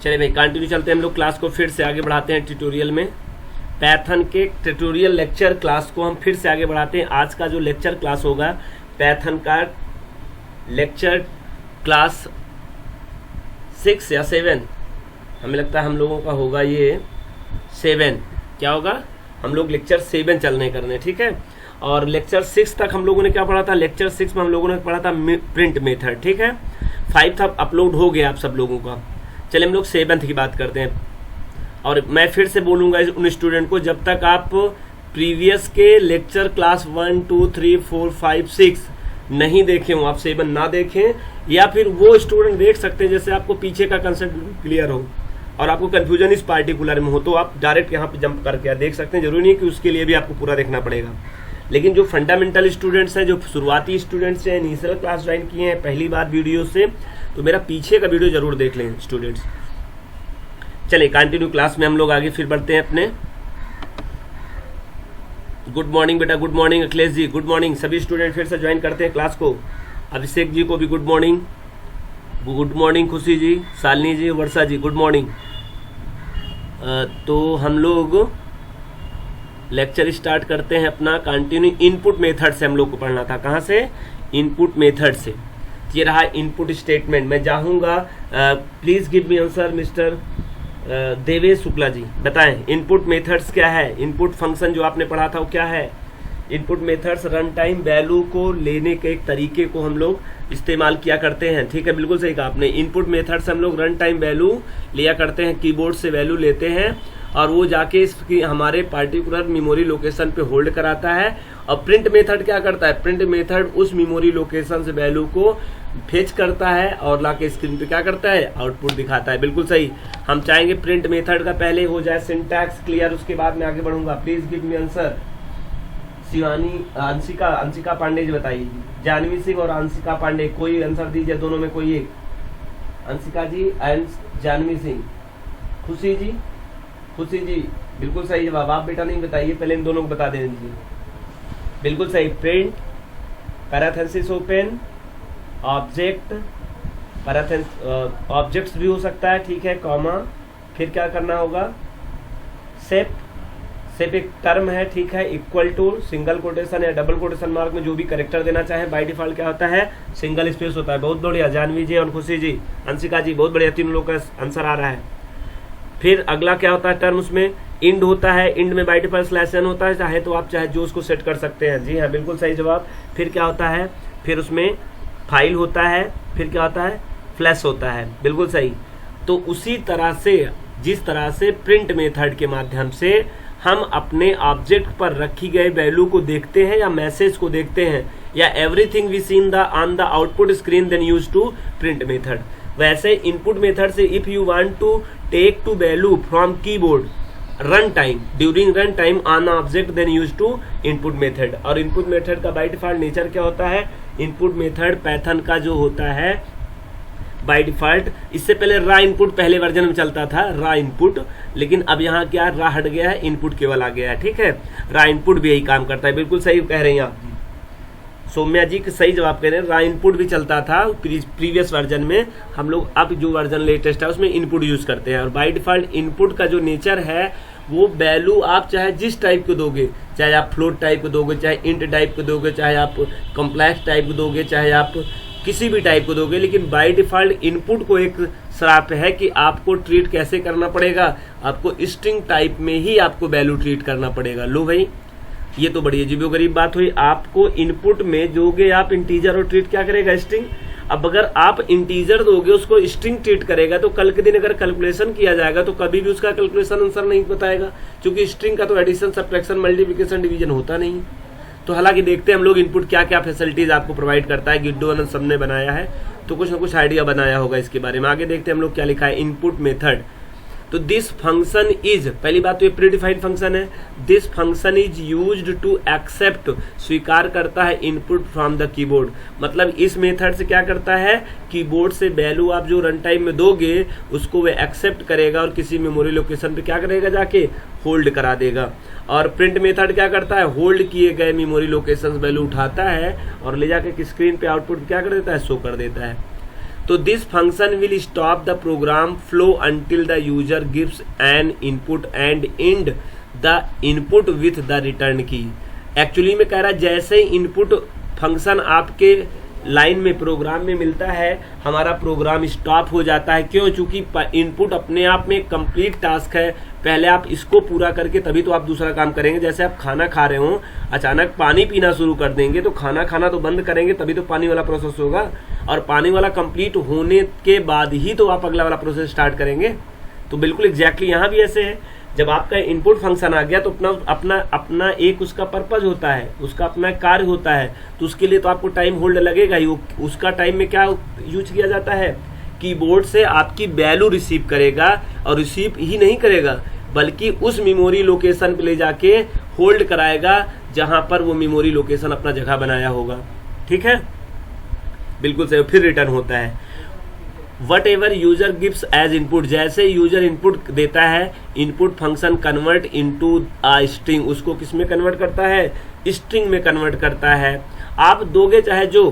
चलिए भाई कंटिन्यू चलते हैं हम लोग, क्लास को फिर से आगे बढ़ाते हैं ट्यूटोरियल में। पाइथन के ट्यूटोरियल लेक्चर क्लास को हम फिर से आगे बढ़ाते हैं। आज का जो लेक्चर क्लास होगा पाइथन का लेक्चर क्लास 6 या 7, हमें लगता है हम लोगों का होगा ये 7। क्या होगा, हम लोग लेक्चर 7 चलने करने, ठीक है। और लेक्चर 6 तक हम लोगों ने क्या पढ़ा था, लेक्चर 6 में हम लोगों ने पढ़ा था प्रिंट मेथड, ठीक है। 5 था अपलोड हो गया आप सब लोगों का। चलिए हम लोग 7 की बात करते हैं। और मैं फिर से बोलूंगा उन स्टूडेंट को, जब तक आप प्रीवियस के लेक्चर क्लास 1, 2, 3, 4, 5, 6 नहीं देखे हो, आप 7 ना देखें, या फिर वो स्टूडेंट देख सकते हैं जैसे आपको पीछे का कंसेप्ट क्लियर हो और आपको कंफ्यूजन इस पार्टिकुलर में हो, तो आप डायरेक्ट यहाँ पे जंप करके देख सकते हैं। जरूरी नहीं कि उसके लिए भी आपको पूरा देखना पड़ेगा। लेकिन जो फंडामेंटल स्टूडेंट्स हैं, जो शुरुआती स्टूडेंट्स हैं, इनिशियल क्लास ज्वाइन किए हैं पहली बार वीडियो से, तो मेरा पीछे का वीडियो जरूर देख लें स्टूडेंट्स। चलिए कंटिन्यू क्लास में हम लोग आगे फिर बढ़ते हैं अपने। गुड मॉर्निंग बेटा, good morning Akhilesh ji, good morning. सभी स्टूडेंट फिर से ज्वाइन करते हैं क्लास को। अभिषेक जी को भी गुड मॉर्निंग, गुड मॉर्निंग खुशी जी, शालिनी जी, वर्षा जी, गुड मॉर्निंग। तो हम लोग लेक्चर स्टार्ट करते हैं अपना कंटिन्यू। इनपुट मेथड से हम लोग को पढ़ना था, कहाँ से, इनपुट मेथड से। ये रहा इनपुट स्टेटमेंट। मैं चाहूंगा please give me answer mister Devesh Shukla ji, बताएं इनपुट मेथड्स क्या है। इनपुट फंक्शन जो आपने पढ़ा था वो क्या है। Input methods run time value को लेने के एक तरीके को हम लोग इस्तेमाल किया करते हैं, ठीक है, बिल्कुल सही कहा आपने। इनपुट मेथड्स हम लोग रन टाइम वैल्यू लिया करते हैं, कीबोर्ड से वैल्यू लेते हैं और वो जाके इसकी हमारे पार्टिकुलर मेमोरी लोकेशन पे होल्ड कराता है। और प्रिंट मेथड क्या करता है, प्रिंट मेथड उस मेमोरी लोकेशन से वैल्यू को फेच करता है और लाके स्क्रीन पे क्या करता है, आउटपुट दिखाता है, बिल्कुल सही। हम चाहेंगे प्रिंट मेथड का पहले हो जाए सिंटैक्स क्लियर, उसके बाद मैं आगे बढ़ूंगा। Please give me answer. Shivani, Anshika Pandey ji बताइए, जानवी सिंह और अंशिका पांडे, कोई आंसर दीजिए दोनों में कोई एक। अंशिका जी एंड जानवी सिंह। खुशी जी, खुशी जी बिल्कुल सही जवाब। आप बेटा नहीं बताइए, पहले इन दोनों को बता दीजिए, बिल्कुल सही। प्रिंट पैराथेसिस ओपन ऑब्जेक्ट, ऑब्जेक्ट्स भी हो सकता है, ठीक है, कॉमा, फिर क्या करना होगा, सेप एक टर्म है, ठीक है, इक्वल टू, सिंगल कोटेशन या डबल कोटेशन मार्क में जो भी करेक्टर देना चाहे, बाय डिफॉल्ट क्या होता है, सिंगल स्पेस होता है। बहुत बढ़िया जानवी जी और खुशी जी, अंशिका जी, बहुत बढ़िया, तीनों लोग का आंसर आ रहा है। फिर अगला क्या होता है टर्म, उसमें इंड होता है, इंड में बाय डिफॉल्ट स्लैश एन होता है, चाहे तो आप चाहे जो उसको सेट कर सकते हैं। जी हाँ, बिल्कुल सही जवाब। फिर क्या होता है, फिर उसमें फाइल होता है, फिर क्या होता है, फ्लैश होता है, बिल्कुल सही। तो उसी तरह से जिस तरह से प्रिंट मेथड के माध्यम से हम अपने ऑब्जेक्ट पर रखी गए वैल्यू को देखते हैं या मैसेज को देखते हैं, या everything we seen the on the output screen then use to print method, वैसे इनपुट मेथड से if you want to take to value from keyboard run time, during run time on object then use to input method. और input method का by default nature क्या होता है, input method Python का जो होता है बाय डिफॉल्ट, इससे पहले रा इनपुट पहले वर्जन में चलता था, रा इनपुट, लेकिन अब यहाँ क्या रा हट गया है, इनपुट केवल आ गया है, ठीक है। रा इनपुट भी यही काम करता है, बिल्कुल सही कह रहे हैं आप। सौम्या जी सही जवाब कह रहे हैं, रा इनपुट भी चलता था प्रीवियस वर्जन में, हम लोग अब जो वर्जन लेटेस्ट है उसमें इनपुट यूज करते हैं। और बाय डिफॉल्ट इनपुट का जो नेचर है वो वैल्यू आप चाहे जिस टाइप को दोगे, चाहे आप फ्लोट टाइप को दोगे, चाहे इंट टाइप को दोगे, चाहे आप कॉम्प्लेक्स टाइप को दोगे, चाहे आप किसी भी टाइप को दोगे, लेकिन बाय डिफॉल्ट इनपुट को एक श्राप है कि आपको ट्रीट कैसे करना पड़ेगा, आपको स्ट्रिंग टाइप में ही आपको वैल्यू ट्रीट करना पड़ेगा। लो भाई, ये तो बड़ी अजीबो गरीब बात हुई। आपको इनपुट में दोगे आप इंटीजर और ट्रीट क्या करेगा, स्ट्रिंग। अब अगर आप इंटीजर दोगे उसको स्ट्रिंग ट्रीट करेगा, तो कल के दिन अगर कैलकुलेशन किया जाएगा तो कभी भी उसका कैलकुलेशन आंसर नहीं बताएगा, क्योंकि स्ट्रिंग का तो एडिशन, सब्ट्रैक्शन, मल्टीप्लिकेशन, डिवीजन होता नहीं। तो हालांकि देखते हैं हम लोग इनपुट क्या क्या फैसिलिटीज आपको प्रोवाइड करता है। गिड्डो आनंद सबने बनाया है तो कुछ ना कुछ आइडिया बनाया होगा इसके बारे में। आगे देखते हैं हम लोग क्या लिखा है, इनपुट मेथड। तो दिस फंक्शन इज, पहली बात तो ये प्रीडिफाइंड फंक्शन है। This function is used to accept, स्वीकार करता है इनपुट फ्रॉम द कीबोर्ड। मतलब इस मेथड से क्या करता है, कीबोर्ड से वैल्यू आप जो रन टाइम में दोगे उसको वे एक्सेप्ट करेगा और किसी मेमोरी लोकेशन पे क्या करेगा, जाके होल्ड करा देगा। और प्रिंट मेथड क्या करता है, होल्ड किए गए मेमोरी लोकेशन वैल्यू उठाता है और ले जाके स्क्रीन पे आउटपुट क्या कर देता है, शो कर देता है। तो this function will stop the program flow until the user gives an input and and the input with the return key. Actually में कह रहा है जैसे ही इनपुट फंक्शन आपके लाइन में प्रोग्राम में मिलता है हमारा प्रोग्राम स्टॉप हो जाता है। क्यों? चूंकि इनपुट अपने आप में कंप्लीट टास्क है, पहले आप इसको पूरा करके तभी तो आप दूसरा काम करेंगे। जैसे आप खाना खा रहे हो, अचानक पानी पीना शुरू कर देंगे तो खाना खाना तो बंद करेंगे, तभी तो पानी वाला प्रोसेस होगा, और पानी वाला कंप्लीट होने के बाद ही तो आप अगला वाला प्रोसेस स्टार्ट करेंगे। तो बिल्कुल एग्जैक्टली यहाँ भी ऐसे है, जब आपका इनपुट फंक्शन आ गया तो अपना एक उसका पर्पज होता है, उसका अपना कार्य होता है, तो उसके लिए तो आपको टाइम होल्ड लगेगा ही। उसका टाइम में क्या यूज किया जाता है, कीबोर्ड से आपकी वैल्यू रिसीव करेगा, और रिसीव ही नहीं करेगा बल्कि उस मेमोरी लोकेशन पे ले जाके होल्ड कराएगा जहां पर वो मेमोरी लोकेशन अपना जगह बनाया होगा। ठीक है, बिल्कुल सही। फिर रिटर्न होता है whatever user gives as input, जैसे यूजर इनपुट देता है, input function convert into a string, उसको किस में कन्वर्ट करता है, स्ट्रिंग में कन्वर्ट करता है। आप दोगे चाहे जो,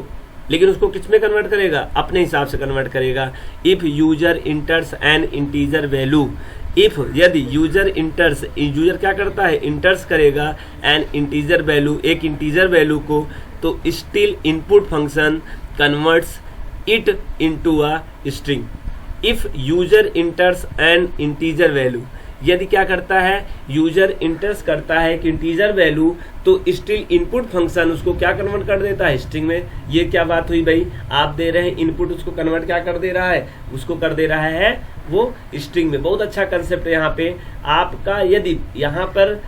लेकिन उसको किस में कन्वर्ट करेगा, अपने हिसाब से कन्वर्ट करेगा। If user enters N integer value, if यदि यूजर इंटर्स, यूजर क्या करता है, इंटर्स करेगा एन इंटीजर वैल्यू, एक इंटीजर वैल्यू को, तो still input function converts it into a string. If user enters an integer value, यदि क्या करता है, यूजर इंटर्स करता है कि इंटीजर वैल्यू, तो स्टिल इनपुट फंक्शन उसको क्या कन्वर्ट कर देता है, स्ट्रिंग में। ये क्या बात हुई भाई, आप दे रहे हैं इनपुट, उसको कन्वर्ट क्या कर दे रहा है, उसको कर दे रहा है वो स्ट्रिंग में। बहुत अच्छा कंसेप्ट है यहाँ पे आपका। यदि यहाँ पर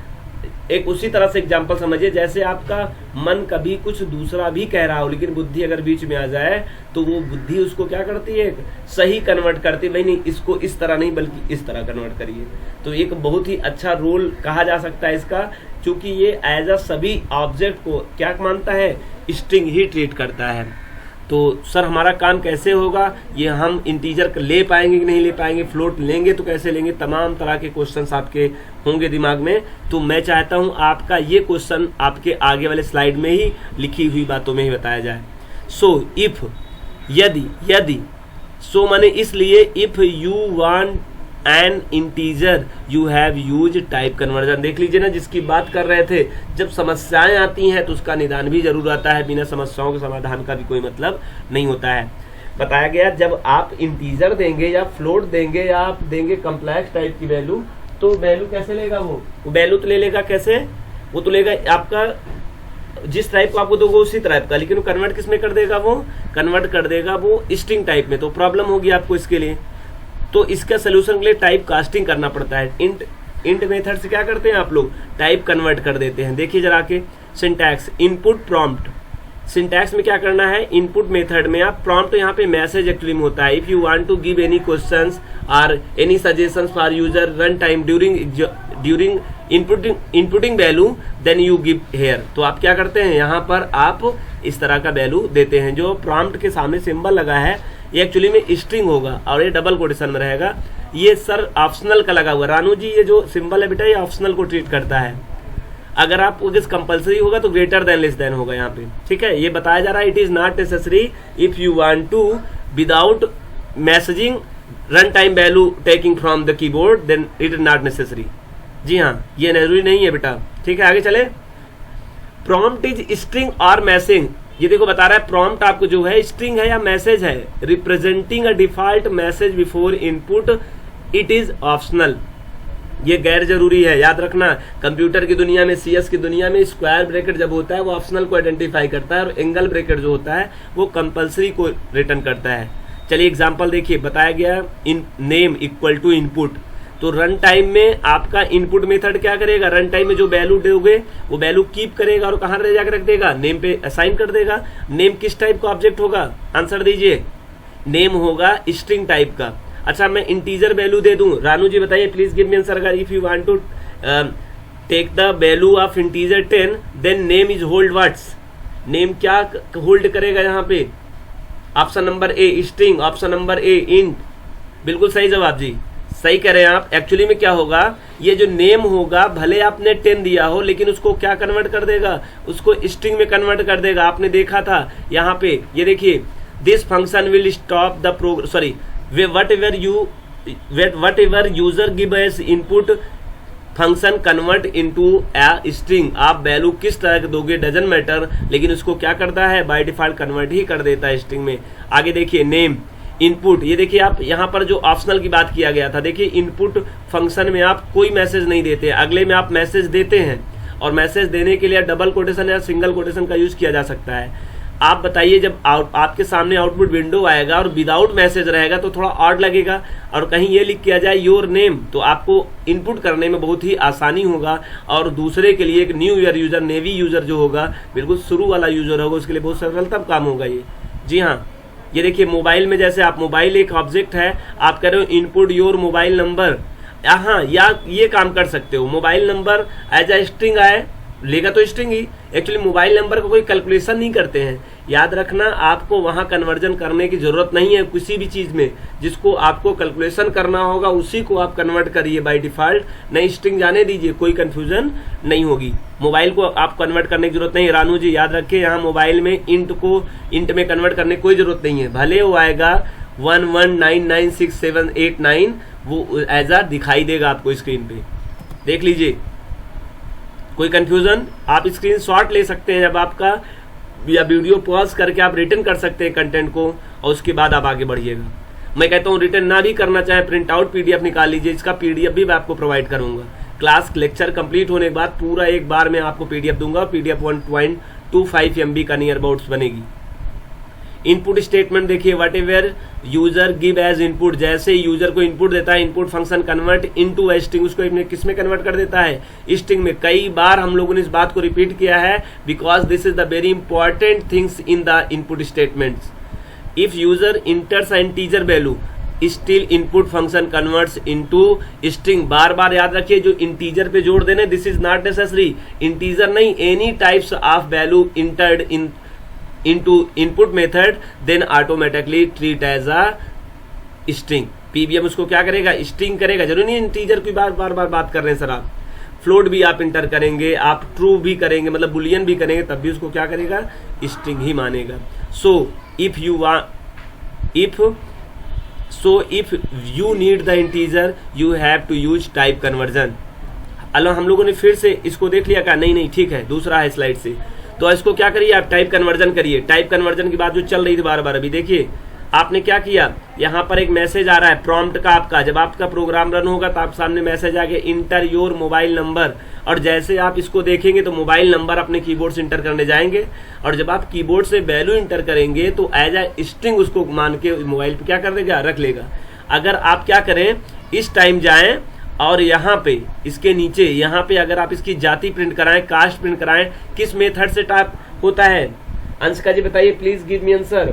एक उसी तरह से एग्जांपल समझिए, जैसे आपका मन कभी कुछ दूसरा भी कह रहा हो, लेकिन बुद्धि अगर बीच में आ जाए तो वो बुद्धि उसको क्या करती है, सही कन्वर्ट करती है। भाई नहीं, इसको इस तरह नहीं बल्कि इस तरह कन्वर्ट करिए। तो एक बहुत ही अच्छा रोल कहा जा सकता है इसका, क्योंकि ये एज अ सभी ऑब्जेक्ट को क्या मानता है, स्ट्रिंग ही ट्रीट करता है। तो सर हमारा काम कैसे होगा, ये हम इंटीजर ले पाएंगे कि नहीं ले पाएंगे, फ्लोट लेंगे तो कैसे लेंगे, तमाम तरह के क्वेश्चंस आपके होंगे दिमाग में। तो मैं चाहता हूं आपका ये क्वेश्चन आपके आगे वाले स्लाइड में ही लिखी हुई बातों में ही बताया जाए। सो इफ, यदि सो माने इसलिए, if you want an integer you have use type conversion. देख लीजिए ना, जिसकी बात कर रहे थे, जब समस्याएं आती हैं तो उसका निदान भी जरूर आता है, बिना समस्याओं के समाधान का भी कोई मतलब नहीं होता है। बताया गया जब आप इंटीजर देंगे या फ्लोट देंगे या आप देंगे कम्प्लेक्स टाइप की वैल्यू, तो वैल्यू कैसे लेगा, वो वैल्यू तो ले लेगा कैसे, वो तो लेगा आपका जिस टाइप को आपको दोगे उसी टाइप का, लेकिन वो कन्वर्ट किस में कर देगा, वो कन्वर्ट कर देगा वो स्ट्रिंग टाइप में। तो प्रॉब्लम होगी आपको इसके लिए। तो इसका सोल्यूशन के लिए टाइप कास्टिंग करना पड़ता है। इंट मेथड से क्या करते हैं आप लोग, टाइप कन्वर्ट कर देते हैं। देखिए जरा के सिंटैक्स, इनपुट प्रॉम्प्ट, सिंटैक्स में क्या करना है, इनपुट मेथड में आप प्रॉम्प्ट, यहाँ पे मैसेज एक्चुअली में होता है। If you want to give any questions और any suggestions for user run time during inputting value then you give here. तो आप क्या करते हैं, यहाँ पर आप इस तरह का वैल्यू देते हैं। जो प्रॉम्प्ट के सामने सिंबल लगा है ये एक्चुअली में स्ट्रिंग होगा और ये डबल कोटेशन में रहेगा। ये सर ऑप्शनल का लगा हुआ, रानू जी ये जो सिंबल है बेटा ये ऑप्शनल को ट्रीट करता है। अगर आप कंपल्सरी होगा तो ग्रेटर देन लेस देन होगा यहाँ पे। ठीक है, ये बताया जा रहा है, it is not necessary if you want to without messaging run time value taking from the keyboard then it is not necessary. जी हाँ, ये जरूरी नहीं है बेटा। ठीक है, आगे चले। प्रॉम्प्ट इज स्ट्रिंग और मैसेज, ये देखो बता रहा है प्रॉम्प्ट आपको जो है स्ट्रिंग है या मैसेज है, representing a default message before input, it is optional. ये गैर जरूरी है, याद रखना। कंप्यूटर की दुनिया में, सीएस की दुनिया में स्क्वायर ब्रैकेट जब होता है वो ऑप्शनल को आइडेंटिफाई करता है और एंगल ब्रैकेट जो होता है वो कंपल्सरी को रिटर्न करता है। चलिए एग्जांपल देखिए, बताया गया in name equal to input. तो रन टाइम में आपका इनपुट मेथड क्या करेगा, रन टाइम में जो वैल्यू दोगे वो वैल्यू कीप करेगा और कहां ले जाकर रख देगा, नेम पे असाइन कर देगा। नेम किस टाइप का ऑब्जेक्ट होगा, आंसर दीजिए। नेम होगा स्ट्रिंग टाइप का। अच्छा, मैं इंटीजर वैल्यू दे दूं, रानू जी बताइए प्लीज गिव मी आंसर। अगर if you want to take the value of integer 10 then name is hold what's, name क्या होल्ड करेगा यहाँ पे, option number A string, option number A int. बिल्कुल सही जवाब जी, सही कह रहे हैं आप। एक्चुअली में क्या होगा, ये जो नेम होगा भले आपने 10 दिया हो लेकिन उसको क्या कन्वर्ट कर देगा, उसको स्ट्रिंग में कन्वर्ट कर देगा। आपने देखा था यहाँ पे, ये देखिए this function will stop the program, sorry, whatever user give as input function convert into a string. आप वैल्यू किस तरह के दोगे डजन मैटर, लेकिन उसको क्या करता है, बाय डिफॉल्ट कन्वर्ट ही कर देता है स्ट्रिंग में। आगे देखिए नेम, इनपुट, ये देखिए आप यहाँ पर जो ऑप्शनल की बात किया गया था, देखिए इनपुट फंक्शन में आप कोई मैसेज नहीं देते, अगले में आप मैसेज देते हैं, और मैसेज देने के लिए डबल कोटेशन या सिंगल कोटेशन का यूज किया जा सकता है। आप बताइए, जब आपके सामने आउटपुट विंडो आएगा और विदाउट मैसेज रहेगा तो थोड़ा ऑड लगेगा, और कहीं ये लिख किया जाए योर नेम, तो आपको इनपुट करने में बहुत ही आसानी होगा, और दूसरे के लिए एक new year user, navy user जो होगा, बिल्कुल शुरू वाला यूजर होगा, उसके लिए बहुत सरलता काम होगा ये। जी हाँ, ये देखिए मोबाइल में जैसे आप, मोबाइल एक ऑब्जेक्ट है, आप कह रहे हो इनपुट योर मोबाइल नंबर, हाँ, या ये काम कर सकते हो, mobile number as a string आए, लेगा तो स्ट्रिंग ही। एक्चुअली मोबाइल नंबर का कोई कैलकुलेशन नहीं करते हैं, याद रखना, आपको वहां कन्वर्जन करने की जरूरत नहीं है किसी भी चीज में, जिसको आपको कैलकुलेशन करना होगा उसी को आप कन्वर्ट करिए बाय डिफॉल्ट, नई स्ट्रिंग जाने दीजिए, कोई कंफ्यूजन नहीं होगी। मोबाइल को आप कन्वर्ट करने की जरूरत नहीं है। रानू जी याद रखिए, यहाँ मोबाइल में इंट को इंट में कन्वर्ट करने की कोई जरूरत नहीं है, भले वो आएगा 11996789, वो एज आ दिखाई देगा आपको स्क्रीन पे, देख लीजिए। कोई कंफ्यूजन, आप स्क्रीन शॉट ले सकते हैं जब आपका, या वीडियो पॉज करके आप रिटर्न कर सकते हैं कंटेंट को, और उसके बाद आप आगे बढ़िएगा। मैं कहता हूँ रिटर्न ना भी करना चाहे, प्रिंट आउट पीडीएफ निकाल लीजिए, इसका पीडीएफ भी मैं आपको प्रोवाइड करूंगा। क्लास लेक्चर कंप्लीट होने के बाद पूरा एक बार मैं आपको पीडीएफ दूंगा, पीडीएफ 1.25 MB का नियर अबाउट्स बनेगी। इनपुट स्टेटमेंट देखिए, whatever user give as input, जैसे यूजर को इनपुट देता है, input function convert into a string, उसको किस में कन्वर्ट कर देता है, स्ट्रिंग में। कई बार हम लोगों ने इस बात को रिपीट किया है, because this is the very important things in the input statements. If user enters an integer value still input function converts into string, बार बार याद रखिए, जो इंटीजर पे जोड़ देने, this is not necessary, integer नहीं, any types of value entered in into input method then automatically treat as a string। PBM उसको क्या करेगा, स्ट्रिंग करेगा, जरूरी नहीं इंटीजर की बार बात कर रहे हैं सर आप, फ्लोट भी आप इंटर करेंगे, आप ट्रू भी करेंगे, मतलब बुलियन भी करेंगे, तब भी उसको क्या करेगा, स्ट्रिंग ही मानेगा। So if you need the integer you have to use type conversion. अल्लाह, हम लोगों ने फिर से इसको देख लिया क्या, नहीं ठीक है, दूसरा है स्लाइड से, तो इसको क्या करिए आप, टाइप कन्वर्जन करिए। टाइप कन्वर्जन की बात जो चल रही थी बार बार, अभी देखिए आपने क्या किया, यहाँ पर एक मैसेज आ रहा है प्रॉम्प्ट का आपका, जब आपका प्रोग्राम रन होगा तो आप सामने मैसेज आ गया इंटर योर मोबाइल नंबर, और जैसे आप इसको देखेंगे तो मोबाइल नंबर अपने कीबोर्ड से इंटर करने जाएंगे, और जब आप कीबोर्ड से वैल्यू इंटर करेंगे तो एज ए स्ट्रिंग उसको मान के मोबाइल पे क्या कर देगा, रख लेगा। अगर आप क्या करें, इस टाइम जाएं और यहाँ पे इसके नीचे यहाँ पे अगर आप इसकी जाति प्रिंट कराएं, कास्ट प्रिंट कराएं, किस मेथड से टाइप होता है, अंशिका जी बताइए please give me answer.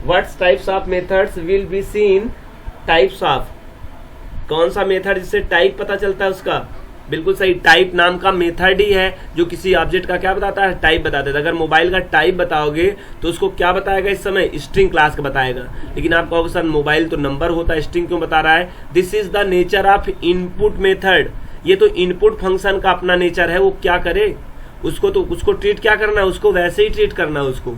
What's types of methods will be seen, types of, कौन सा मेथड जिससे टाइप पता चलता है उसका, बिल्कुल सही, टाइप नाम का मेथड ही है जो किसी ऑब्जेक्ट का क्या बताता है, टाइप बताता है। अगर मोबाइल का टाइप बताओगे तो उसको क्या बताएगा, इस समय स्ट्रिंग क्लास का बताएगा, लेकिन आप कहोगे सर मोबाइल तो नंबर होता है, स्ट्रिंग क्यों बता रहा है, this is the nature of input method. ये तो इनपुट फंक्शन का अपना नेचर है, वो क्या करे, उसको ट्रीट क्या करना है, उसको वैसे ही ट्रीट करना है उसको,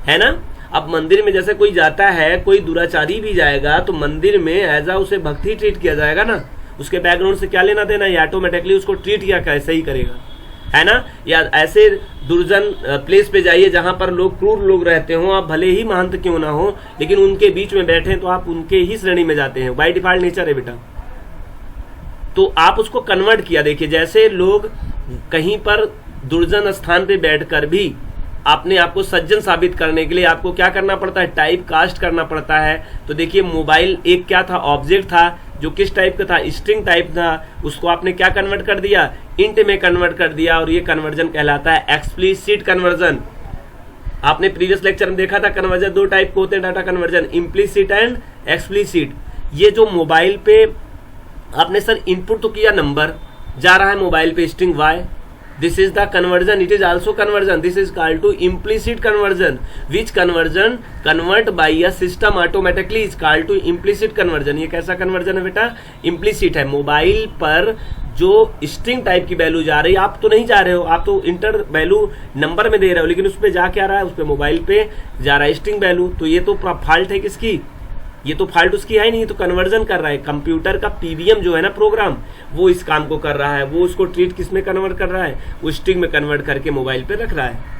है ना। अब मंदिर में जैसे कोई जाता है, कोई दुराचारी भी जाएगा तो मंदिर में एज आ उसे भक्ति ट्रीट किया जाएगा ना, उसके बैकग्राउंड से क्या लेना देना, या ऑटोमेटिकली उसको ट्रीट किया कैसे ही करेगा, है ना। या ऐसे दुर्जन प्लेस पे जाइए जहां पर लोग क्रूर लोग रहते हो, आप भले ही महंत क्यों ना हो, लेकिन उनके बीच में बैठे तो आप उनके ही श्रेणी में जाते हैं, बाय डिफॉल्ट नेचर है बेटा। तो आप उसको कन्वर्ट किया, देखिए जैसे लोग कहीं पर दुर्जन स्थान पे बैठकर भी अपने आपको सज्जन साबित करने के लिए आपको क्या करना पड़ता है, टाइप कास्ट करना पड़ता है। तो देखिए मोबाइल एक क्या था, ऑब्जेक्ट था जो किस टाइप का था, स्ट्रिंग टाइप था, उसको आपने क्या कन्वर्ट कर दिया, इंट में कन्वर्ट कर दिया, और ये कन्वर्जन कहलाता है एक्सप्लिसिट कन्वर्जन। आपने प्रीवियस लेक्चर में देखा था कन्वर्जन दो टाइप के होते हैं data conversion, implicit and explicit. ये जो मोबाइल पे आपने सर इनपुट तो किया, नंबर जा रहा है मोबाइल पे string why, this is the conversion, it is also conversion, this is called to implicit conversion, which conversion convert by a system automatically is called to implicit conversion। ये कैसा conversion है बेटा, implicit है। Mobile पर जो string type की value जा रही है, आप तो नहीं जा रहे हो, आप तो इंटर वैल्यू नंबर में दे रहे हो, लेकिन उस पर जा क्या रहा है, उस पर मोबाइल पे जा रहा है स्ट्रिंग वैल्यू। तो ये तो फॉल्ट है किसकी, ये तो फॉल्ट उसकी है नहीं, तो कन्वर्जन कर रहा है। कंप्यूटर का पीवीएम जो है ना प्रोग्राम, वो इस काम को कर रहा है, वो उसको ट्रीट किस में कन्वर्ट कर रहा है, वो स्ट्रिंग में कन्वर्ट करके मोबाइल पे रख रहा है।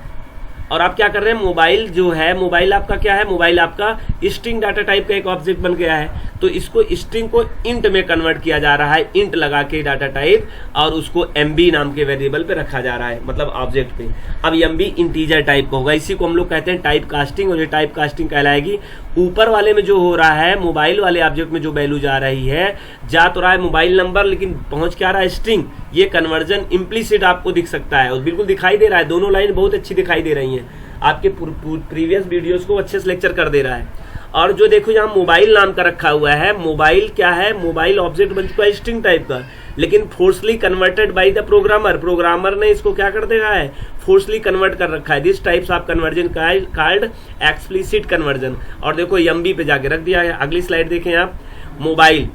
और आप क्या कर रहे हैं, मोबाइल जो है, मोबाइल आपका क्या है, मोबाइल आपका स्ट्रिंग डाटा टाइप का एक ऑब्जेक्ट बन गया है। तो इसको स्ट्रिंग को इंट में कन्वर्ट किया जा रहा है, इंट लगा के डाटा टाइप, और उसको एमबी नाम के वेरिएबल पे रखा जा रहा है, मतलब ऑब्जेक्ट पे। अब एमबी इंटीजर टाइप का होगा, इसी को हम लोग कहते हैं टाइप कास्टिंग, और ये टाइप कास्टिंग कहलाएगी। ऊपर वाले में जो हो रहा है, मोबाइल वाले ऑब्जेक्ट में जो वैल्यू जा रही है, जा तो रहा है मोबाइल नंबर, लेकिन पहुंच क्या रहा है, स्ट्रिंग। ये कन्वर्जन इम्प्लीसिट आपको दिख सकता है और बिल्कुल दिखाई दे रहा है, दोनों लाइन बहुत अच्छी दिखाई दे रही हैं, आपके प्रीवियस वीडियोस को अच्छे से लेक्चर कर दे रहा है। और जो देखो यहाँ मोबाइल नाम का रखा हुआ है, मोबाइल क्या है, मोबाइल ऑब्जेक्ट बन चुका है स्ट्रिंग टाइप का, लेकिन forcely converted by the programmer, programmer ने इसको क्या कर देखा है, फोर्सली कन्वर्ट कर रखा है। This types of conversion called explicit conversion. और देखो एमबी पे जाके रख दिया है। अगली स्लाइड देखें आप, मोबाइल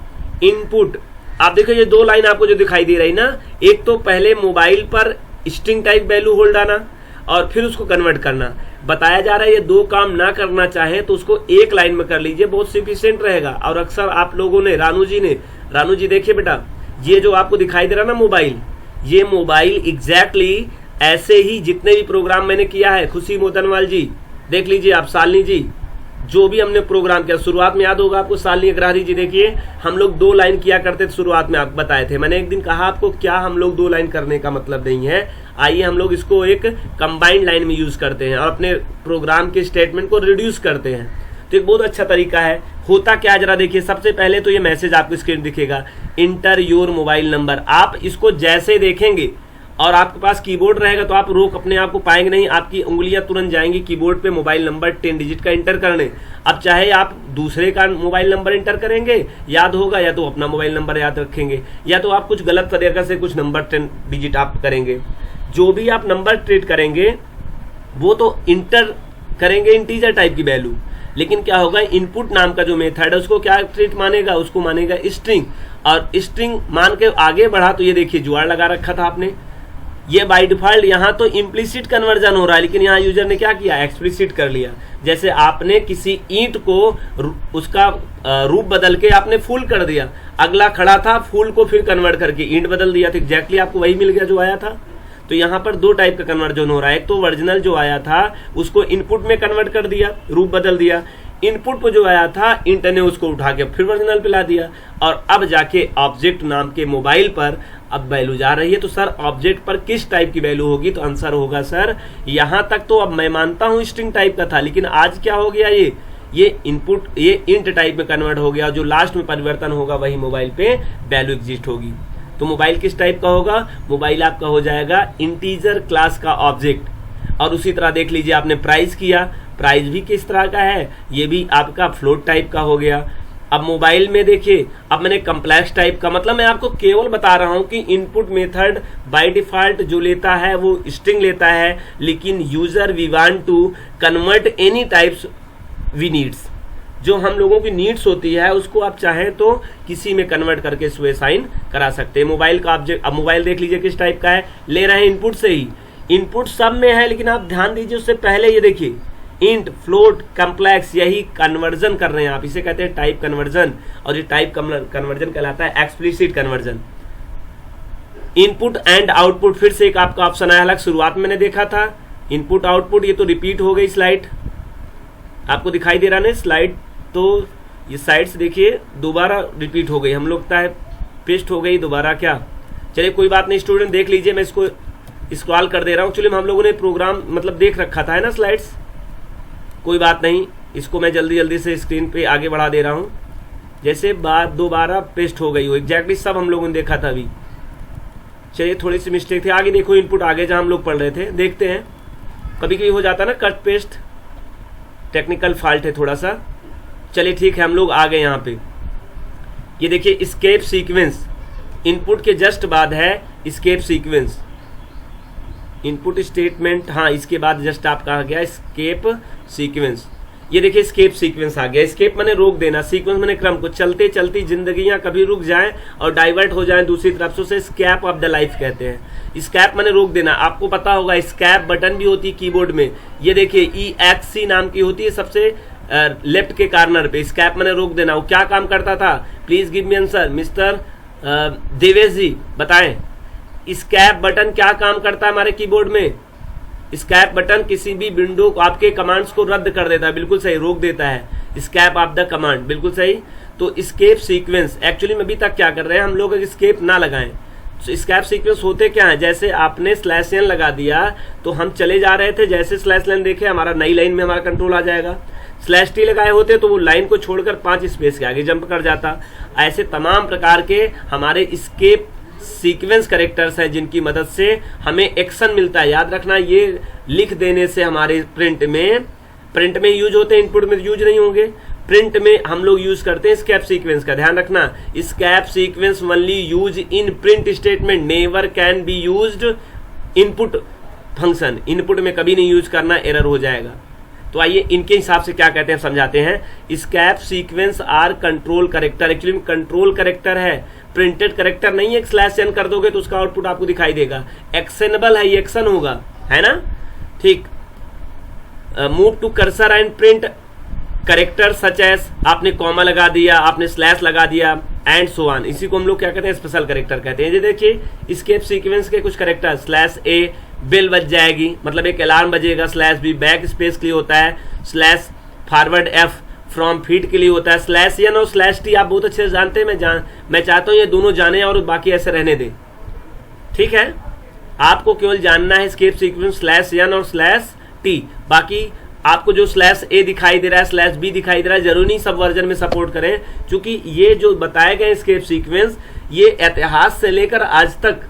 इनपुट। आप देखो ये दो लाइन आपको जो दिखाई दे रही ना, एक तो पहले मोबाइल पर स्ट्रिंग टाइप वैल्यू होल्ड आना और फिर उसको कन्वर्ट करना। बताया जा रहा है ये दो काम ना करना चाहे तो उसको एक लाइन में कर लीजिए, बहुत सफिशिएंट रहेगा। और अक्सर आप लोगों ने, रानू जी देखिए बेटा, ये जो आपको दिखाई दे रहा ना मोबाइल, ये मोबाइल एग्जैक्टली ऐसे ही जितने भी प्रोग्राम मैंने किया है, खुशी मोतनवाल जी देख लीजिए, आप सालनी जी, जो भी हमने प्रोग्राम किया, शुरुआत में याद होगा आपको, सालनी अग्रहारी जी देखिए, हम लोग 2 लाइन किया करते थे शुरुआत में, आप बताए थे। मैंने एक दिन कहा आपको क्या हम लोग 2 लाइन करने का मतलब नहीं है, आइए हम लोग इसको एक कंबाइंड लाइन में यूज करते हैं और अपने प्रोग्राम के स्टेटमेंट को रिड्यूस करते हैं। तो एक बहुत अच्छा तरीका है। होता क्या जरा देखिए, सबसे पहले तो ये मैसेज आपको स्क्रीन दिखेगा, इंटर योर मोबाइल नंबर। आप इसको जैसे देखेंगे और आपके पास कीबोर्ड रहेगा तो आप रोक अपने आप को पाएंगे नहीं, आपकी उंगलियां तुरंत जाएंगी कीबोर्ड पे मोबाइल नंबर 10 डिजिट का इंटर करने। अब चाहे आप दूसरे का मोबाइल नंबर इंटर करेंगे, याद होगा, या तो अपना मोबाइल नंबर याद रखेंगे, या तो आप कुछ गलत तरीके से कुछ नंबर 10 डिजिट आप करेंगे। जो भी आप नंबर ट्रीट करेंगे वो तो इंटर करेंगे इंटीजर टाइप की वैल्यू, लेकिन क्या होगा, इनपुट नाम का जो मेथड है उसको क्या ट्रीट मानेगा, उसको मानेगा स्ट्रिंग। और स्ट्रिंग मान के आगे बढ़ा तो ये देखिए जुआड़ लगा रखा था आपने, ये बाय डिफॉल्ट यहाँ तो इम्प्लिसिट कन्वर्जन हो रहा है, लेकिन यहाँ यूजर ने क्या किया, एक्सप्लिसिट कर लिया। जैसे आपने किसी ईंट को उसका रूप बदल के आपने फूल कर दिया, अगला खड़ा था, फूल को फिर कन्वर्ट करके ईंट बदल दिया, तो एग्जैक्टली आपको वही मिल गया जो आया था। तो यहाँ पर 2 टाइप का कन्वर्जन हो रहा है, एक तो ओरिजिनल जो आया था उसको इनपुट में कन्वर्ट कर दिया, रूप बदल दिया, इनपुट पर जो आया था इंट ने उसको उठा के फिर ओरिजिनल पे ला दिया, और अब जाके ऑब्जेक्ट नाम के मोबाइल पर अब वैल्यू जा रही है। तो सर ऑब्जेक्ट पर किस टाइप की वैल्यू होगी, तो आंसर होगा सर, यहाँ तक तो अब मैं मानता हूँ स्ट्रिंग टाइप का था, लेकिन आज क्या हो गया, ये इनपुट, ये इंट टाइप में कन्वर्ट हो गया, जो लास्ट में परिवर्तन होगा वही मोबाइल पे वैल्यू एग्जिस्ट होगी। तो मोबाइल किस टाइप का होगा, मोबाइल आपका हो जाएगा इंटीजर क्लास का ऑब्जेक्ट। और उसी तरह देख लीजिए आपने प्राइस किया, प्राइस भी किस तरह का है, ये भी आपका फ्लोट टाइप का हो गया। अब मोबाइल में देखिए, अब मैंने कम्प्लेक्स टाइप का, मतलब मैं आपको केवल बता रहा हूं कि इनपुट मेथड बाय डिफॉल्ट जो लेता है वो स्ट्रिंग लेता है, लेकिन user we want to convert any types we needs, जो हम लोगों की नीड्स होती है उसको आप चाहें तो किसी में कन्वर्ट करके इसको असाइन करा सकते हैं। मोबाइल का ऑब्जेक्ट, अब मोबाइल देख लीजिए किस टाइप का है, ले रहे हैं इनपुट से ही, इनपुट सब में है, लेकिन आप ध्यान दीजिए उससे पहले ये देखिए इंट, फ्लोट, कम्प्लेक्स, यही कन्वर्जन कर रहे हैं आप, इसे कहते हैं टाइप कन्वर्जन, और ये टाइप कन्वर्जन कहलाता है explicit conversion. Input and output, फिर से एक आपका ऑप्शन आया अलग, शुरुआत में मैंने देखा था इनपुट आउटपुट, ये तो रिपीट हो गई स्लाइड, आपको दिखाई दे रहा ना स्लाइड, तो ये साइड्स देखिए दोबारा रिपीट हो गई, हम लोग पेस्ट हो गई दोबारा क्या, चलिए कोई बात नहीं स्टूडेंट देख लीजिए, मैं इसको स्क्रॉल कर दे रहा हूँ। चलिए हम लोगों ने प्रोग्राम मतलब देख रखा था है ना स्लाइड्स, कोई बात नहीं, इसको मैं जल्दी जल्दी से स्क्रीन पे आगे बढ़ा दे रहा हूँ, जैसे बात दोबारा पेस्ट हो गई हो, एग्जैक्टली सब हम लोगों ने देखा था अभी। चलिए थोड़ी सी मिस्टेक थी, आगे देखो इनपुट आगे जहां हम लोग पढ़ रहे थे, देखते हैं, कभी कभी हो जाता ना कट पेस्ट, टेक्निकल फॉल्ट है थोड़ा सा। चलिए ठीक है, हम लोग आ गए यहाँ पे, ये देखिए एस्केप सीक्वेंस, इनपुट के जस्ट बाद है एस्केप सीक्वेंस, इनपुट स्टेटमेंट, हाँ इसके बाद जस्ट आप कहा गया एस्केप सीक्वेंस। ये देखिए स्केप सीक्वेंस आ गया। स्केप माने रोक देना, सीक्वेंस माने क्रम को, चलते चलती जिंदगियां कभी रुक जाएं और डाइवर्ट हो जाएं दूसरी तरफ से, उसे स्कैप ऑफ द लाइफ कहते हैं। स्कैप माने रोक देना। आपको पता होगा स्कैप बटन भी होती है कीबोर्ड में, ये देखिए EXC नाम की होती है सबसे लेफ्ट के कार्नर पे। स्कैप माने रोक देना। वो क्या काम करता था? Please give me answer mister Devesh ji, बताएं स्कैप बटन क्या काम करता है हमारे कीबोर्ड में? स्कैप बटन किसी भी विंडो को, आपके कमांड्स को रद्द कर देता है, बिल्कुल सही, रोक देता है। स्कैप ऑफ द कमांड, बिल्कुल सही। तो स्केप सीक्वेंस एक्चुअली में अभी तक क्या कर रहे हैं हम लोग, स्केप ना लगाएं। तो स्केप सीक्वेंस होते क्या है? जैसे आपने स्लैश एन लगा दिया तो हम चले जा रहे थे, जैसे स्लैश लाइन देखे हमारा नई लाइन में हमारा कंट्रोल आ जाएगा। स्लैश टी लगाए होते तो वो लाइन को छोड़कर 5 स्पेस के आगे जंप कर जाता। ऐसे तमाम प्रकार के हमारे स्केप सीक्वेंस कैरेक्टर्स हैं जिनकी मदद से हमें एक्शन मिलता है। याद रखना, ये लिख देने से हमारे प्रिंट में यूज होते हैं, इनपुट में यूज नहीं होंगे। प्रिंट में हम लोग यूज करते हैं स्कैप सीक्वेंस का, ध्यान रखना। Escape sequence only use in print statement, never can be used input function. Input में कभी नहीं यूज करना, एरर हो जाएगा। तो आइए इनके हिसाब से क्या कहते हैं समझाते हैं। Escape sequence are control character, actually move character है, प्रिंटेड कैरेक्टर नहीं है। स्लैश एन कर दोगे तो उसका आउटपुट आपको दिखाई देगा। एक्शनेबल है, ये एक्शन होगा, है ना, ठीक। Move to cursor and print character such as, आपने कॉमा लगा दिया, आपने स्लैश लगा दिया एंड सो ऑन, इसी को हम लोग क्या कहते हैं, स्पेशल कैरेक्टर कहते हैं। ये देखिए स्केप सीक्वेंस के कुछ कैरेक्टर, स्लैश ए बेल बज जाएगी, मतलब एक अलार्म बजेगा। स्लैश बी बैक स्पेस के लिए होता है। Slash forward F from feed के लिए होता है। स्लैश एन और स्लैश टी आप बहुत अच्छे से जानते हैं, मैं चाहता हूं ये दोनों जाने और बाकी ऐसे रहने दें, ठीक है। आपको केवल जानना है स्केप सीक्वेंस स्लैश एन और स्लैश टी, बाकी आपको जो स्लैश ए दिखाई दे रहा है, स्लैश बी दिखाई दे रहा है, जरूरी नहीं सब वर्जन में सपोर्ट करें, क्योंकि ये जो बताए गए स्केप सीक्वेंस ये इतिहास से लेकर आज तक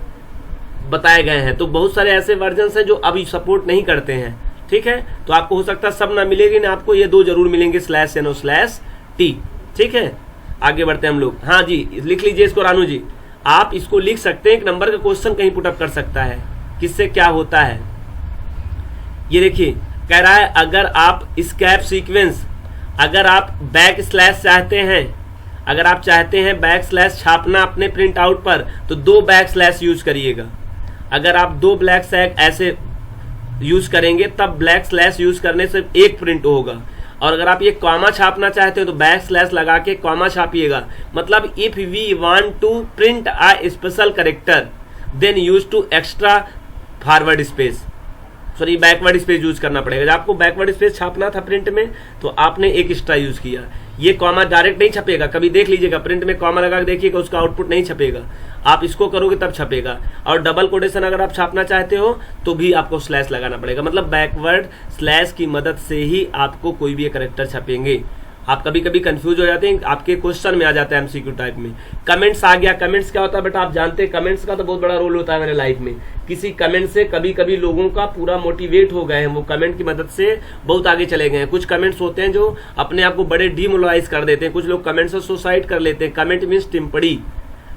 बताए गए हैं। तो बहुत सारे ऐसे वर्जन हैं जो अभी सपोर्ट नहीं करते हैं, ठीक है। तो आपको हो सकता है सब ना मिलेगी ना, आपको ये दो जरूर मिलेंगे, स्लैश एन और स्लैश टी, ठीक है। आगे बढ़ते हैं हम लोग। हाँ जी, लिख लीजिए इसको रानू जी, आप इसको लिख सकते हैं, एक नंबर का क्वेश्चन कहीं पुटअप कर सकता है, किससे क्या होता है। ये देखिए कह रहा है अगर आप स्कैप सीक्वेंस, अगर आप बैक स्लैश चाहते हैं, अगर आप चाहते हैं बैक स्लैश छापना अपने प्रिंट आउट पर, तो 2 बैक स्लैश यूज करिएगा। अगर आप 2 ब्लैक स्लैश ऐसे यूज करेंगे तब ब्लैक स्लैश यूज करने से एक प्रिंट होगा। और अगर आप ये कॉमा छापना चाहते हो तो बैक स्लैश लगा के कॉमा छापिएगा। मतलब if we want to print a special character then use to extra forward space, sorry backward space use करना पड़ेगा। जब आपको बैकवर्ड स्पेस छापना था प्रिंट में तो आपने एक एक्स्ट्रा यूज किया। ये कॉमा डायरेक्ट नहीं छपेगा, कभी देख लीजिएगा प्रिंट में कॉमा लगा के देखिएगा, उसका आउटपुट नहीं छपेगा। आप इसको करोगे तब छपेगा। और डबल कोटेशन अगर आप छापना चाहते हो तो भी आपको स्लैश लगाना पड़ेगा। मतलब बैकवर्ड स्लैश की मदद से ही आपको कोई भी कैरेक्टर छपेंगे। आप कभी कभी कंफ्यूज हो जाते हैं, आपके क्वेश्चन में आ जाता है एमसीक्यू टाइप में। कमेंट्स आ गया, कमेंट्स क्या होता है बेटा आप जानते हैं, कमेंट्स का तो बहुत बड़ा रोल होता है मेरे लाइफ में। किसी कमेंट से कभी कभी लोगों का पूरा मोटिवेट हो गए हैं, वो कमेंट की मदद से बहुत आगे चले गए हैं। कुछ कमेंट्स होते हैं जो अपने आप को बड़े डिमोरलाइज कर देते हैं, कुछ लोग कमेंट से सुसाइड कर लेते हैं। कमेंट मीन्स टिप्पणी,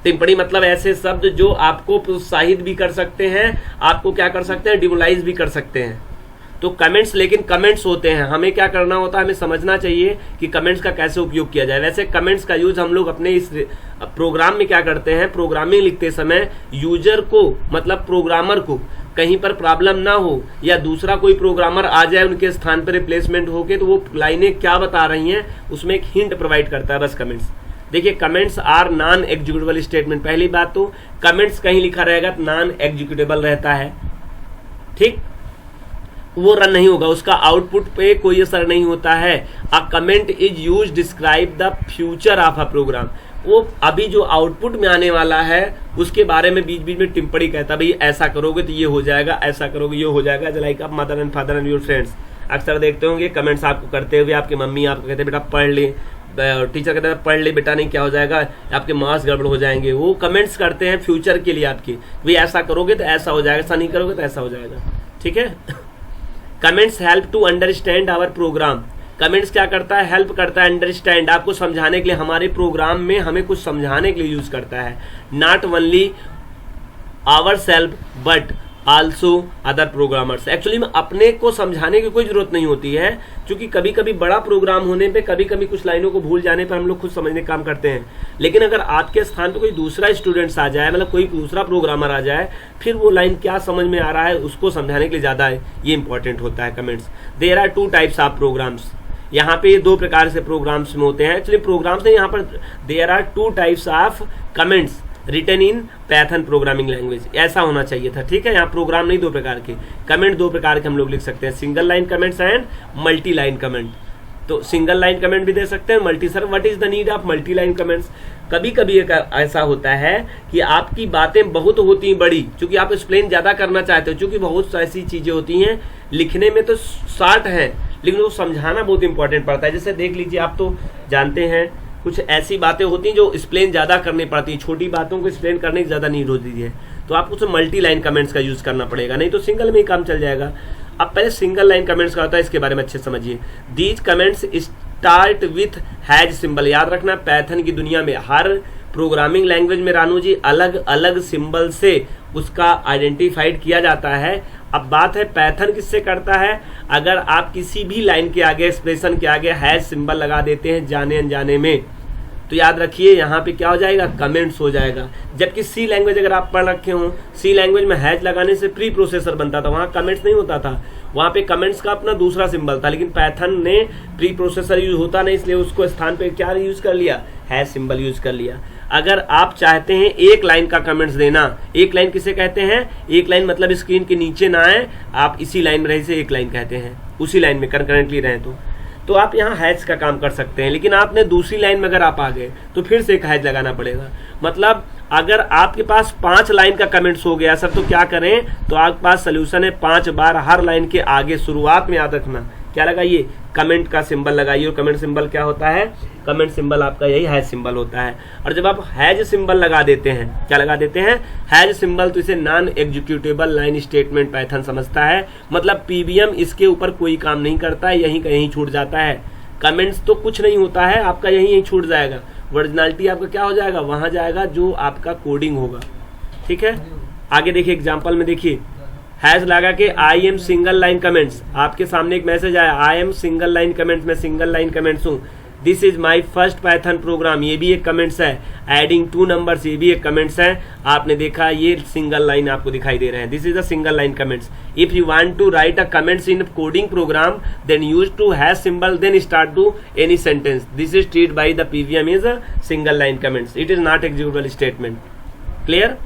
टिप्पणी मतलब ऐसे शब्द जो आपको प्रोत्साहित भी कर सकते हैं, आपको क्या कर सकते हैं, डिमोरलाइज भी कर सकते हैं। तो कमेंट्स, लेकिन कमेंट्स होते हैं, हमें क्या करना होता है, हमें समझना चाहिए कि कमेंट्स का कैसे उपयोग किया जाए। वैसे कमेंट्स का यूज हम लोग अपने इस प्रोग्राम में क्या करते हैं, प्रोग्रामिंग लिखते समय यूजर को, मतलब प्रोग्रामर को कहीं पर प्रॉब्लम ना हो या दूसरा कोई प्रोग्रामर आ जाए उनके स्थान पर रिप्लेसमेंट होके, तो वो लाइनें क्या बता रही हैं उसमें एक हिंट प्रोवाइड करता है बस कमेंट्स। देखिए comments are non executable statement. पहली बात तो कमेंट्स कहीं लिखा रहेगा तो नॉन एग्जीक्यूटेबल रहता है, ठीक, वो रन नहीं होगा, उसका आउटपुट पे कोई असर नहीं होता है। A comment is use describe the future of a program, वो अभी जो आउटपुट में आने वाला है उसके बारे में बीच बीच में टिप्पणी कहता है, भाई ऐसा करोगे तो ये हो जाएगा, ऐसा करोगे ये हो जाएगा। लाइक आप mother and father and your friends अक्सर देखते होंगे कमेंट्स आपको करते हुए, आपकी मम्मी आपको कहते हैं बेटा पढ़ ले, टीचर कहते हैं पढ़ ले बेटा नहीं क्या हो जाएगा, आपके मार्क्स गड़बड़ हो जाएंगे। वो कमेंट्स करते हैं फ्यूचर के लिए आपके, भाई ऐसा करोगे तो ऐसा हो जाएगा, ऐसा नहीं करोगे तो ऐसा हो जाएगा, ठीक है। Comments help to understand our program. Comments क्या करता है, हेल्प करता है अंडरस्टैंड, आपको समझाने के लिए, हमारे प्रोग्राम में हमें कुछ समझाने के लिए यूज करता है। Not only our self but also other programmers. Actually में अपने को समझाने की कोई जरूरत नहीं होती है, क्योंकि कभी कभी बड़ा प्रोग्राम होने पे, कभी कभी कुछ लाइनों को भूल जाने पर हम लोग खुद समझने का काम करते हैं। लेकिन अगर आपके स्थान पे कोई दूसरा स्टूडेंट्स आ जाए, मतलब कोई दूसरा प्रोग्रामर आ जाए, फिर वो लाइन क्या समझ में आ रहा है उसको समझाने के लिए ज्यादा ये इंपॉर्टेंट होता है comments. There are 2 types of programs. यहाँ पे 2 प्रकार से प्रोग्राम्स में होते हैं। एक्चुअली प्रोग्राम्स नहीं, यहाँ पर there are 2 types of comments written in Python programming language, ऐसा होना चाहिए था। ठीक है, यहाँ प्रोग्राम नहीं 2 प्रकार के, कमेंट 2 प्रकार के हम लोग लिख सकते हैं, single line comments and multi line comment. तो सिंगल लाइन कमेंट भी दे सकते हैं, multi. Sir what is the need of multi line comments? कभी कभी ऐसा होता है कि आपकी बातें बहुत होती हैं बड़ी, क्योंकि आप एक्सप्लेन ज्यादा करना चाहते हो, क्योंकि बहुत ऐसी चीजें होती हैं लिखने में तो शॉर्ट है, लेकिन वो समझाना बहुत इंपॉर्टेंट पड़ता है। जैसे देख लीजिए, आप तो जानते हैं कुछ ऐसी बातें होती हैं जो एक्सप्लेन ज्यादा करनी पड़ती है, छोटी बातों को एक्सप्लेन करने की ज्यादा नीड होती है, तो आपको तो मल्टी लाइन कमेंट्स का यूज करना पड़ेगा, नहीं तो सिंगल में ही काम चल जाएगा। अब पहले सिंगल लाइन कमेंट्स का होता है, इसके बारे में अच्छे समझिए। These comments start with has symbol. याद रखना, पैथन की दुनिया में हर प्रोग्रामिंग लैंग्वेज में रानू जी अलग अलग सिंबल से उसका आइडेंटिफाइड किया जाता है। अब बात है पैथन किससे करता है? अगर आप किसी भी लाइन के आगे, एक्सप्रेशन के आगे हैज सिंबल लगा देते हैं जाने अनजाने में, तो याद रखिए यहाँ पे क्या हो जाएगा, कमेंट्स हो जाएगा। जबकि सी लैंग्वेज अगर आप पढ़ रखे हो, सी लैंग्वेज में हैज लगाने से प्री प्रोसेसर बनता था, वहां कमेंट्स नहीं होता था, वहां पे कमेंट्स का अपना दूसरा सिंबल था। लेकिन पैथन ने प्री प्रोसेसर यूज होता नहीं, इसलिए उसको स्थान पे क्या यूज कर लिया, हैज सिंबल यूज कर लिया। अगर आप चाहते हैं एक लाइन का कमेंट्स देना, एक लाइन किसे कहते हैं, एक लाइन मतलब स्क्रीन के नीचे ना आए, आप इसी लाइन में रहे से एक लाइन कहते हैं, उसी लाइन में कंकरेंटली रहे तो आप यहाँ हैज का काम कर सकते हैं। लेकिन आपने दूसरी लाइन में अगर आप आ गए तो फिर से एक हैज लगाना पड़ेगा। मतलब अगर आपके पास 5 लाइन का कमेंट्स हो गया सर, तो क्या करें, तो आपके पास सोल्यूशन है 5 बार हर लाइन के आगे शुरुआत में याद रखना क्या लगाइए, कमेंट का सिंबल लगाइए। और कमेंट सिंबल क्या होता है, कमेंट सिंबल आपका यही हैज सिंबल होता है। और जब आप हैज सिंबल लगा देते हैं, क्या लगा देते हैं, हैज सिंबल, तो इसे non executable line statement Python समझता है। मतलब पीबीएम इसके ऊपर कोई काम नहीं करता है, यहीं कहीं छूट जाता है। कमेंट्स तो कुछ नहीं होता है, आपका यहीं छूट जाएगा। ओरिजिनलिटी आपका क्या हो जाएगा, वहां जाएगा जो आपका कोडिंग होगा। ठीक है, आगे देखिए एग्जाम्पल में देखिए, हैज लगा के I am single line comments, आपके सामने एक मैसेज आया, I am single line comments, मैं सिंगल लाइन कमेंट्स हूँ। This is my first Python programme, ये भी एक कमेंट्स है। एडिंग 2 नंबर्स, ये भी एक कमेंट्स है। आपने देखा ये सिंगल लाइन आपको दिखाई दे रहे हैं, this is a single line comments. If you want to write a comments in coding program then use two hash symbol then start to any sentence, this is treat by the PVM is a single line comments, it is not executable statement. Clear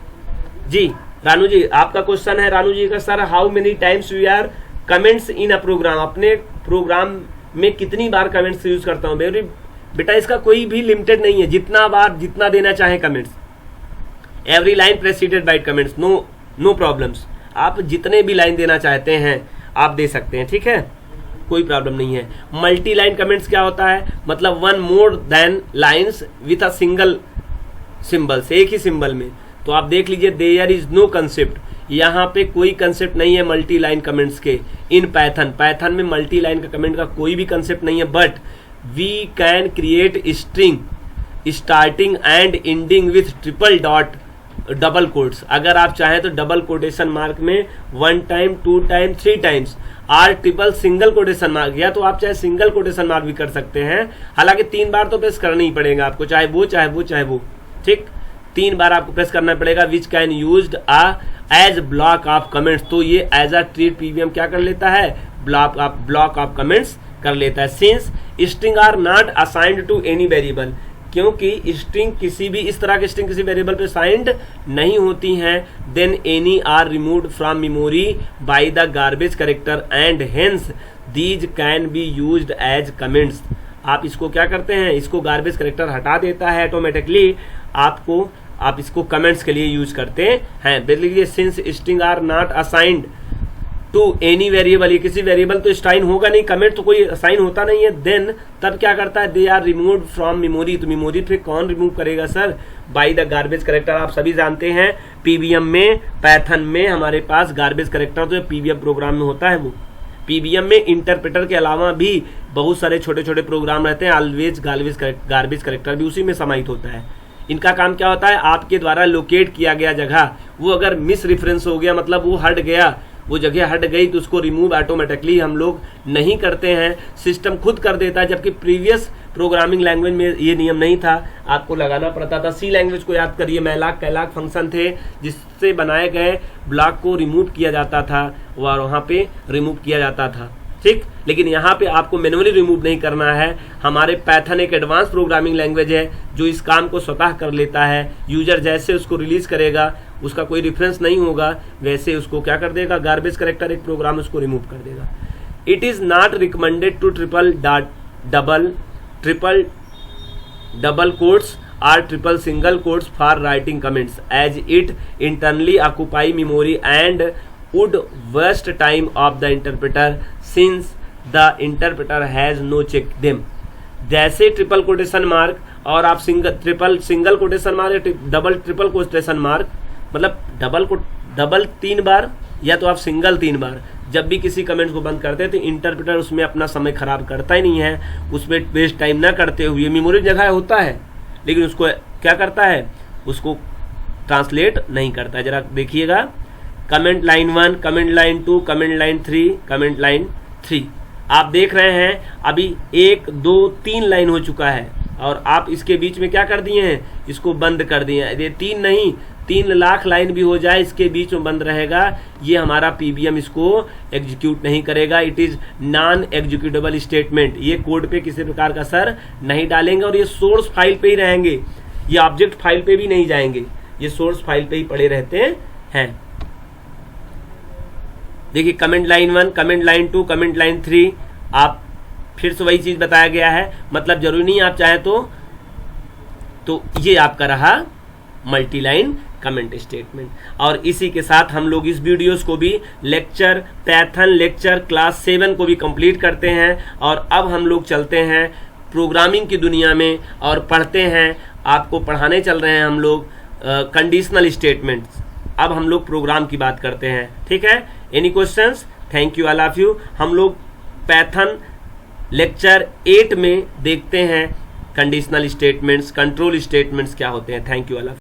जी? रानू जी आपका question है, रानू जी का, sir how many times we are comments in a program, अपने program में कितनी बार comments use करता हूं? बेटा इसका कोई भी लिमिटेड नहीं है, जितना बार जितना देना चाहे comments, every line preceded by comments, no problems. आप जितने भी लाइन देना चाहते हैं आप दे सकते हैं, ठीक है, कोई प्रॉब्लम नहीं है। मल्टी लाइन कमेंट्स क्या होता है, मतलब 1 more than lines with a single symbols, एक ही सिंबल में। तो आप देख लीजिए, देयर इज नो कंसेप्ट, यहाँ पे कोई कंसेप्ट नहीं है मल्टी लाइन कमेंट्स के इन पैथन। पैथन में मल्टी लाइन का कमेंट का कोई भी कंसेप्ट नहीं है, but we can create string starting and ending with triple dot double quotes. अगर आप चाहें तो डबल कोटेशन मार्क में 1 time 2 time 3 times or triple single quotation mark, या तो आप चाहे सिंगल कोटेशन मार्क भी कर सकते हैं। हालांकि 3 बार तो प्रेस करना ही पड़ेगा आपको, चाहे वो, ठीक, 3 बार आपको प्रेस करना पड़ेगा। Which can used as block of comments, तो ये एज अ ट्रीट पीवीएम क्या कर लेता है, ब्लॉक ऑफ कमेंट्स कर लेता है। Since string are not assigned to any variable, क्योंकि स्ट्रिंग किसी भी इस तरह की स्ट्रिंग किसी वेरिएबल पे असाइंड नहीं होती हैं, then any are removed from memory by the garbage character and hence these can be used as comments. आप इसको क्या करते हैं, इसको गार्बेज कैरेक्टर हटा देता है ऑटोमेटिकली, आप इसको कमेंट्स के लिए यूज करते हैं। देख लीजिए, since string are not assigned to any variable, ये किसी वेरिएबल तो असाइन होगा नहीं, कमेंट तो कोई असाइन होता नहीं है, देन तब क्या करता है, they are removed from memory. तो मेमोरी पे कौन रिमूव करेगा sir, by the garbage character. आप सभी जानते हैं पीवीएम में, पैथन में हमारे पास गार्बेज कैरेक्टर जो पीवीएम प्रोग्राम में होता है, वो पीवीएम में इंटरप्रेटर के अलावा भी बहुत सारे छोटे छोटे प्रोग्राम रहते हैं, ऑलवेज गार्बेज कैरेक्टर भी उसी में समाहित होता है। इनका काम क्या होता है, आपके द्वारा लोकेट किया गया जगह वो अगर मिस रेफरेंस हो गया, मतलब वो हट गया, वो जगह हट गई, तो उसको रिमूव ऑटोमेटिकली हम लोग नहीं करते हैं, सिस्टम खुद कर देता है। जबकि प्रीवियस प्रोग्रामिंग लैंग्वेज में ये नियम नहीं था, आपको लगाना पड़ता था। सी लैंग्वेज को याद करिए, मैलाक कैलाक फंक्शन थे जिससे बनाए गए ब्लॉक को रिमूव किया जाता था और वहाँ पे रिमूव किया जाता था, ठीक। लेकिन यहाँ पे आपको मैनुअली रिमूव नहीं करना है। हमारे पैथन एक एडवांस प्रोग्रामिंग लैंग्वेज है जो इस काम को स्वतः कर लेता है। यूजर जैसे उसको रिलीज करेगा, उसका कोई रेफरेंस नहीं होगा, वैसे उसको क्या कर देगा, गार्बेज करेक्टर एक प्रोग्राम उसको रिमूव कर देगा। It is not recommended to triple double quotes or triple single quotes for writing comments as it internally occupy memory and would waste time of the interpreter since the interpreter has no check them। जैसे triple quotation mark और आप single quotation mark या double triple quotation mark, मतलब double 3 बार या तो आप single 3 बार जब भी किसी कमेंट को बंद करते हैं तो इंटरप्रेटर उसमें अपना समय खराब करता ही नहीं है, उसमें वेस्ट टाइम ना करते हुए, मेमोरी जगह होता है लेकिन उसको क्या करता है, उसको ट्रांसलेट नहीं करता है। जरा देखिएगा, comment line 1, comment line 2, comment line 3, comment line 3, आप देख रहे हैं अभी 1 2 3 लाइन हो चुका है और आप इसके बीच में क्या कर दिए हैं, इसको बंद कर दिए हैं। ये 3 नहीं, 3 लाख लाइन भी हो जाए इसके बीच में बंद रहेगा, ये हमारा पीबीएम इसको एग्जीक्यूट नहीं करेगा। It is non executable statement, ये कोड पे किसी प्रकार का असर नहीं डालेंगे और ये सोर्स फाइल पे ही रहेंगे, ये ऑब्जेक्ट फाइल पे भी नहीं जाएंगे, ये सोर्स फाइल पे ही पड़े रहते हैं। देखिए comment line 1, comment line 2, comment line 3, आप फिर से वही चीज बताया गया है, मतलब जरूरी नहीं आप चाहे तो ये आपका रहा मल्टी लाइन कमेंट स्टेटमेंट। और इसी के साथ हम लोग इस वीडियोस को भी लेक्चर पैथन लेक्चर क्लास 7 को भी कंप्लीट करते हैं और अब हम लोग चलते हैं प्रोग्रामिंग की दुनिया में और पढ़ते हैं, आपको पढ़ाने चल रहे हैं हम लोग कंडीशनल स्टेटमेंट्स। अब हम लोग प्रोग्राम की बात करते हैं, ठीक है। Any questions? Thank you all of you. हम लोग पैथन लेक्चर 8 में देखते हैं कंडीशनल स्टेटमेंट्स, कंट्रोल स्टेटमेंट्स क्या होते हैं। Thank you all of